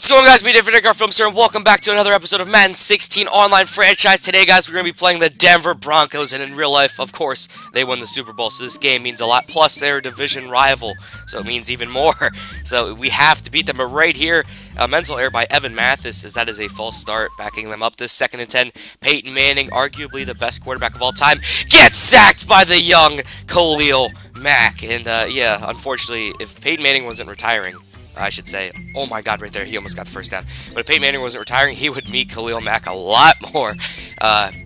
What's going on, guys? Me, Derek Carr Films here, and welcome back to another episode of Madden 16 Online Franchise. Today, guys, we're going to be playing the Denver Broncos, and in real life, of course, they won the Super Bowl, so this game means a lot. Plus, they're a division rival, so it means even more. So we have to beat them. But right here, mental error by Evan Mathis, as that is a false start, backing them up to 2nd and 10. Peyton Manning, arguably the best quarterback of all time, gets sacked by the young Khalil Mack. And, yeah, unfortunately, if Peyton Manning wasn't retiring, I should say, oh my god, right there, he almost got the first down. But if Peyton Manning wasn't retiring, he would meet Khalil Mack a lot more.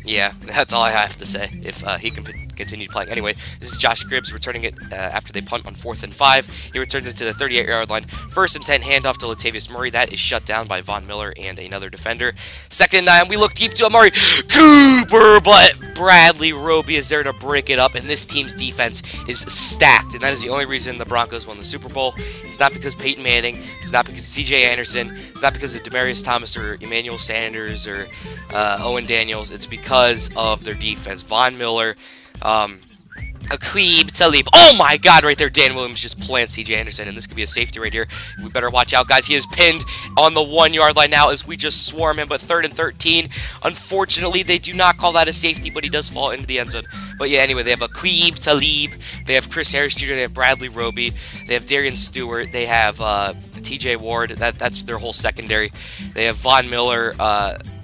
Yeah, that's all I have to say, if he can continue playing. Anyway, this is Josh Gribbs returning it after they punt on 4th and 5. He returns it to the 38-yard line. 1st and 10, handoff to Latavius Murray. That is shut down by Von Miller and another defender. 2nd and 9, we look deep to Amari Cooper, but Bradley Roby is there to break it up, and this team's defense is stacked, and that is the only reason the Broncos won the Super Bowl. It's not because Peyton Manning, it's not because of CJ Anderson, it's not because of Demaryius Thomas or Emmanuel Sanders or Owen Daniels. It's because of their defense. Von Miller, Aqib Talib. Oh my god, right there, Dan Williams just plants CJ Anderson, and this could be a safety right here. We better watch out, guys. He is pinned on the 1-yard line now as we just swarm him, but 3rd and 13. Unfortunately, they do not call that a safety, but he does fall into the end zone. But yeah, anyway, they have Aqib Talib, they have Chris Harris Jr., they have Bradley Roby, they have Darian Stewart, they have TJ Ward, that's their whole secondary. They have Von Miller,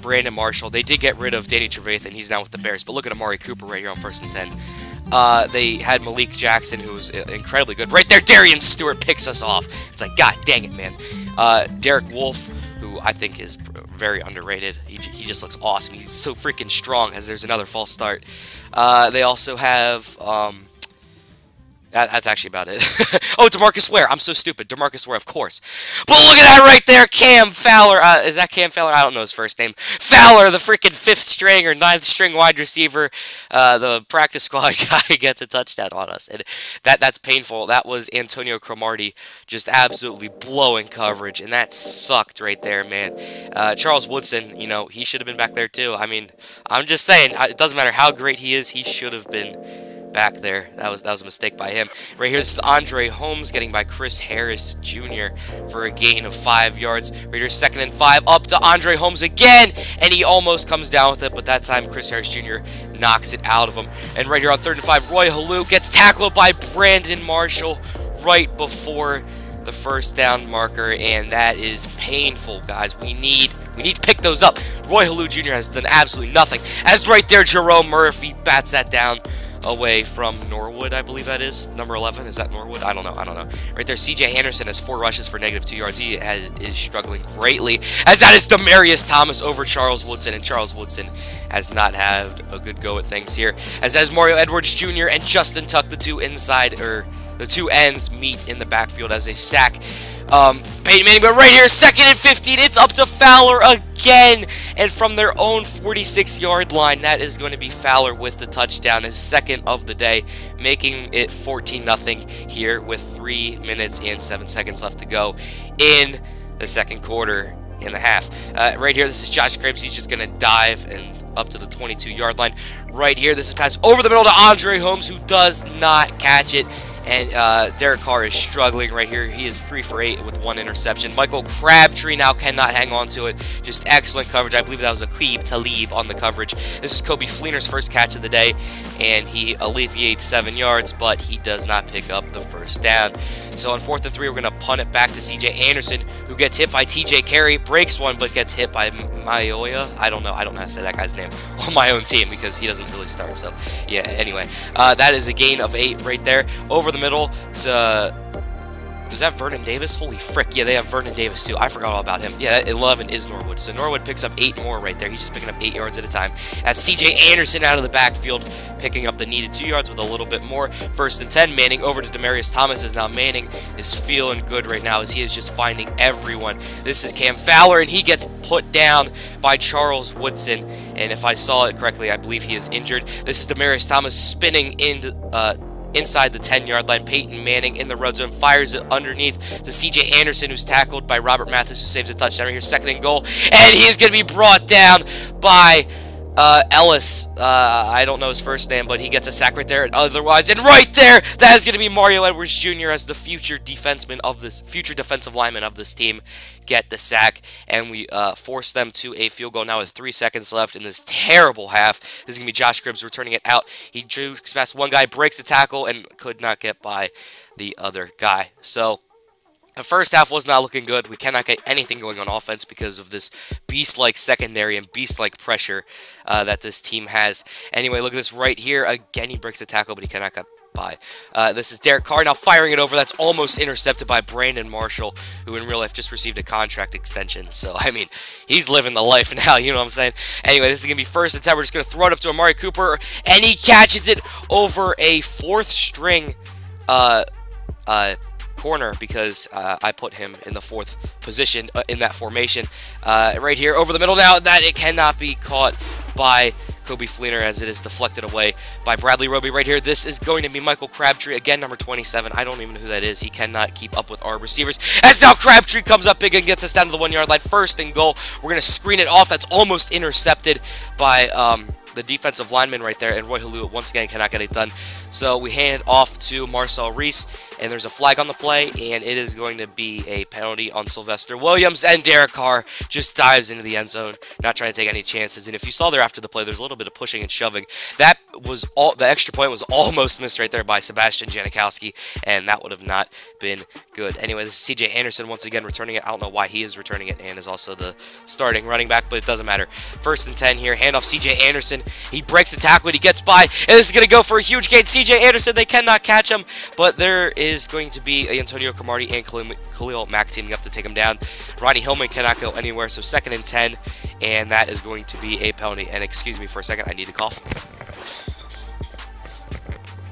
Brandon Marshall. They did get rid of Danny Trevathan, he's now with the Bears, but look at Amari Cooper right here on 1st and 10. They had Malik Jackson, who was incredibly good. Right there, Darian Stewart picks us off. It's like, god dang it, man. Derek Wolfe, who I think is very underrated. He just looks awesome. He's so freaking strong, as there's another false start. They also have... That's actually about it. Oh, DeMarcus Ware. I'm so stupid. DeMarcus Ware, of course. But look at that right there. Cam Fowler. Is that Cam Fowler? I don't know his first name. Fowler, the freaking 5th string or 9th string wide receiver. The practice squad guy gets a touchdown on us. And that's painful. That was Antonio Cromartie just absolutely blowing coverage. And that sucked right there, man. Charles Woodson, you know, he should have been back there too. I mean, I'm just saying, it doesn't matter how great he is. He should have been back there. That was a mistake by him. Right here, this is Andre Holmes getting by Chris Harris Jr. for a gain of 5 yards. Right here, 2nd and 5, up to Andre Holmes again, and he almost comes down with it, but that time Chris Harris Jr. knocks it out of him. And right here on 3rd and 5, Roy Helu gets tackled by Brandon Marshall right before the first down marker, and that is painful, guys. We need to pick those up. Roy Helu Jr. has done absolutely nothing. As right there, Jerome Murphy bats that down away from Norwood, I believe that is. Number 11, is that Norwood? I don't know. Right there, CJ Anderson has 4 rushes for -2 yards. He is struggling greatly, as that is Demaryius Thomas over Charles Woodson, and Charles Woodson has not had a good go at things here. As Mario Edwards Jr. and Justin Tuck, the two ends meet in the backfield as they sack Peyton Manning. But right here, 2nd and 15, it's up to Fowler again, and from their own 46-yard line, that is going to be Fowler with the touchdown, his 2nd of the day, making it 14-0 here with 3 minutes and 7 seconds left to go in the 2nd quarter and a half. Right here, this is Josh Gribbs. He's just going to dive and up to the 22-yard line. Right here, this is pass over the middle to Andre Holmes, who does not catch it. And Derek Carr is struggling right here. He is 3 for 8 with 1 interception. Michael Crabtree now cannot hang on to it. Just excellent coverage. I believe that was Aqib Talib on the coverage. This is Coby Fleener's first catch of the day, and he alleviates 7 yards, but he does not pick up the first down. So on 4th and 3, we're going to punt it back to CJ Anderson, who gets hit by TJ Carey, breaks one, but gets hit by Mayoya. I don't know how to say that guy's name on my own team because he doesn't really start. So yeah, anyway, that is a gain of 8 right there. Over the middle to, is that Vernon Davis? Holy frick, yeah, they have Vernon Davis too. I forgot all about him. Yeah, 11 is Norwood. So Norwood picks up 8 more right there. He's just picking up 8 yards at a time. That's CJ Anderson out of the backfield, picking up the needed 2 yards with a little bit more. 1st and 10, Manning over to Demaryius Thomas, as now Manning is feeling good right now as he is just finding everyone. This is Cam Fowler, and he gets put down by Charles Woodson, and if I saw it correctly, I believe he is injured. This is Demaryius Thomas spinning into inside the 10-yard line. Peyton Manning in the red zone fires it underneath to CJ Anderson, who's tackled by Robert Mathis, who saves a touchdown. Right here, 2nd and goal, and he is going to be brought down by Ellis, I don't know his first name, but he gets a sack right there. Otherwise, and right there, that is going to be Mario Edwards Jr. as the future defensive lineman of this team get the sack, and we force them to a field goal now with 3 seconds left in this terrible half. This is going to be Josh Cribbs returning it out. He jukes past one guy, breaks the tackle, and could not get by the other guy. So the first half was not looking good. We cannot get anything going on offense because of this beast-like secondary and beast-like pressure that this team has. Anyway, look at this right here. Again, he breaks the tackle, but he cannot get by. This is Derek Carr now firing it over. That's almost intercepted by Brandon Marshall, who in real life just received a contract extension. So, I mean, he's living the life now, you know what I'm saying? Anyway, this is going to be first and 10. We're just going to throw it up to Amari Cooper, and he catches it over a fourth-string corner because I put him in the fourth position in that formation. Right here over the middle now, that it cannot be caught by Coby Fleener as it is deflected away by Bradley Roby right here. This is going to be Michael Crabtree, again, number 27. I don't even know who that is. He cannot keep up with our receivers. As now Crabtree comes up big and gets us down to the 1-yard line. First and goal. We're going to screen it off. That's almost intercepted by the defensive lineman right there, and Roy Helu once again cannot get it done. So we hand it off to Marcel Reece, and there's a flag on the play, and it is going to be a penalty on Sylvester Williams, and Derek Carr just dives into the end zone, not trying to take any chances. And if you saw there after the play, there's a little bit of pushing and shoving. That was all. The extra point was almost missed right there by Sebastian Janikowski, and that would have not been good. Anyway, this is CJ Anderson once again returning it. I don't know why he is returning it and is also the starting running back, but it doesn't matter. First and 10 here. Handoff CJ Anderson. He breaks the tackle, and he gets by, and this is going to go for a huge gain. CJ Anderson, they cannot catch him, but there is going to be Antonio Cromartie and Khalil Mack teaming up to take him down. Rodney Hudson cannot go anywhere, so second and 10, and that is going to be a penalty. And excuse me for a second, I need to cough.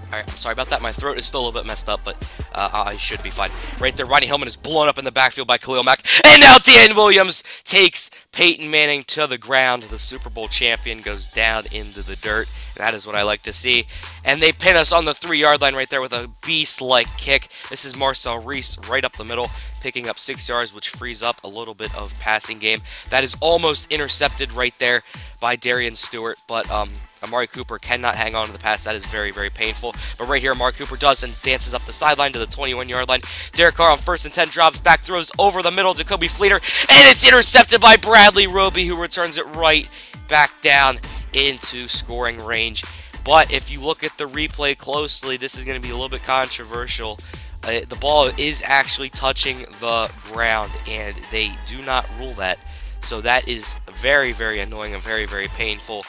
Alright, I'm sorry about that. My throat is still a little bit messed up, but I should be fine. Right there, Rodney Hudson is blown up in the backfield by Khalil Mack. And now Dan Williams takes Peyton Manning to the ground. The Super Bowl champion goes down into the dirt. And that is what I like to see. And they pin us on the 3-yard line right there with a beast-like kick. This is Marcel Reece right up the middle, picking up 6 yards, which frees up a little bit of passing game. That is almost intercepted right there by Darian Stewart, but Amari Cooper cannot hang on to the pass. That is very, very painful. But right here, Amari Cooper does and dances up the sideline to the 21-yard line. Derek Carr on first and 10 drops back, throws over the middle to Coby Fleener, and it's intercepted by Bradley Roby, who returns it right back down into scoring range. But if you look at the replay closely, this is going to be a little bit controversial. The ball is actually touching the ground, and they do not rule that. So that is very, very annoying and very, very painful.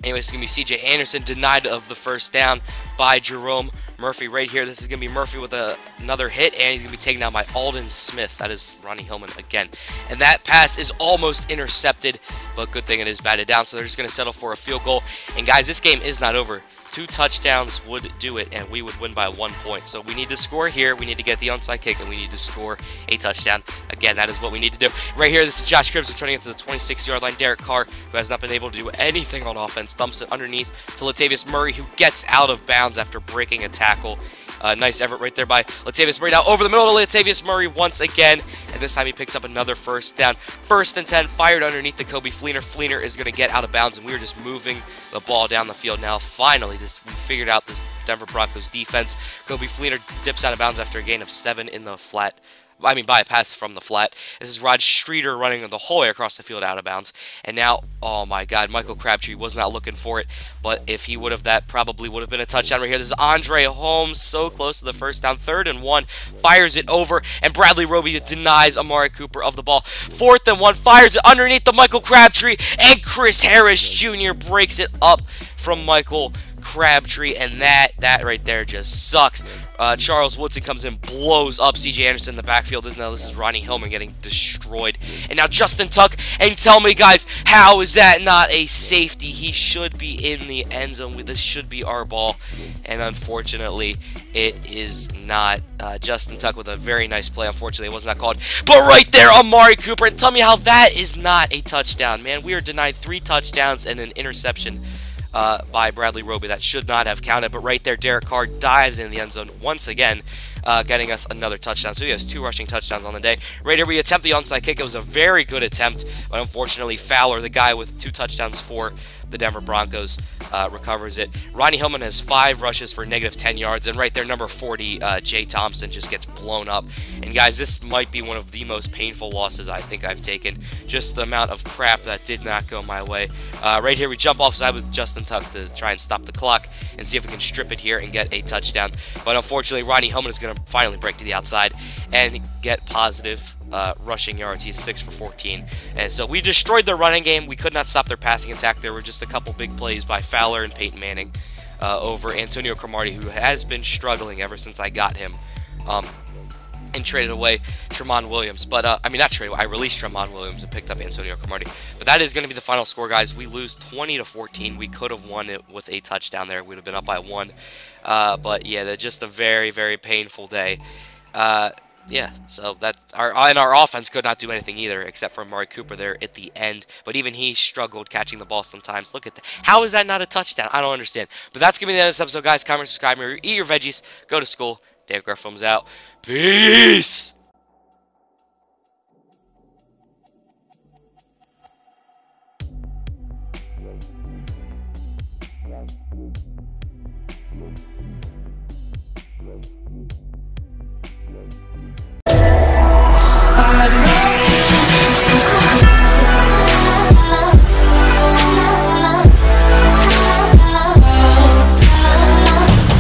Anyway, this is going to be CJ Anderson denied of the first down by Jerome Murphy right here. This is going to be Murphy with another hit, and he's going to be taken down by Aldon Smith. That is Rodney Hudson again. And that pass is almost intercepted, but good thing it is batted down, so they're just going to settle for a field goal. And guys, this game is not over. 2 touchdowns would do it, and we would win by 1 point. So we need to score here. We need to get the onside kick, and we need to score a touchdown. Again, that is what we need to do. Right here, this is Josh Cribbs returning it to the 26-yard line. Derek Carr, who has not been able to do anything on offense, dumps it underneath to Latavius Murray, who gets out of bounds after breaking a tackle. Nice effort right there by Latavius Murray. Now over the middle to Latavius Murray once again, and this time he picks up another first down. First and 10, fired underneath to Coby Fleener. Fleener is going to get out of bounds, and we are just moving the ball down the field now. Finally, we figured out this Denver Broncos defense. Coby Fleener dips out of bounds after a gain of 7 in the flat. I mean, by a pass from the flat. This is Ryan Schraeder running the whole way across the field out of bounds. And now, oh my God, Michael Crabtree was not looking for it. But if he would have, that probably would have been a touchdown right here. This is Andre Holmes, so close to the first down. 3rd and 1, fires it over. And Bradley Roby denies Amari Cooper of the ball. 4th and 1, fires it underneath the Michael Crabtree. And Chris Harris Jr. breaks it up from Michael Crabtree, and that right there just sucks. Charles Woodson comes in, blows up CJ Anderson in the backfield. Now this is Rodney Hudson getting destroyed. And now Justin Tuck, and tell me, guys, how is that not a safety? He should be in the end zone. This should be our ball, and unfortunately, it is not. Justin Tuck with a very nice play. Unfortunately, it was not called. But right there, Amari Cooper, and tell me how that is not a touchdown, man. We are denied 3 touchdowns and an interception by Bradley Roby. That should not have counted, but right there, Derek Carr dives in the end zone once again. getting us another touchdown. So he has 2 rushing touchdowns on the day. Right here we attempt the onside kick. It was a very good attempt, but unfortunately Fowler, the guy with 2 touchdowns for the Denver Broncos, recovers it. Rodney Hudson has 5 rushes for negative 10 yards, and right there, number 40, Jay Thompson, just gets blown up. And guys, this might be one of the most painful losses I think I've taken. Just the amount of crap that did not go my way. Right here, we jump offside with Justin Tuck to try and stop the clock and see if we can strip it here and get a touchdown. But unfortunately, Rodney Hudson is going to finally break to the outside and get positive rushing yards. He's 6 for 14. And so we destroyed their running game. We could not stop their passing attack. There were just a couple big plays by Fowler and Peyton Manning over Antonio Cromartie, who has been struggling ever since I got him and traded away Tramon Williams. But, I mean, not traded away. I released Tramon Williams and picked up Antonio Cromartie. But that is going to be the final score, guys. We lose 20-14. We could have won it with a touchdown there. We'd have been up by 1. But, yeah, that's just a very, very painful day. Yeah, so that our offense could not do anything either, except for Amari Cooper there at the end. But even he struggled catching the ball sometimes. Look at that. How is that not a touchdown? I don't understand. But that's going to be the end of this episode, guys. Comment, subscribe, eat your veggies, go to school. Derek Carr films out. Peace! Yeah.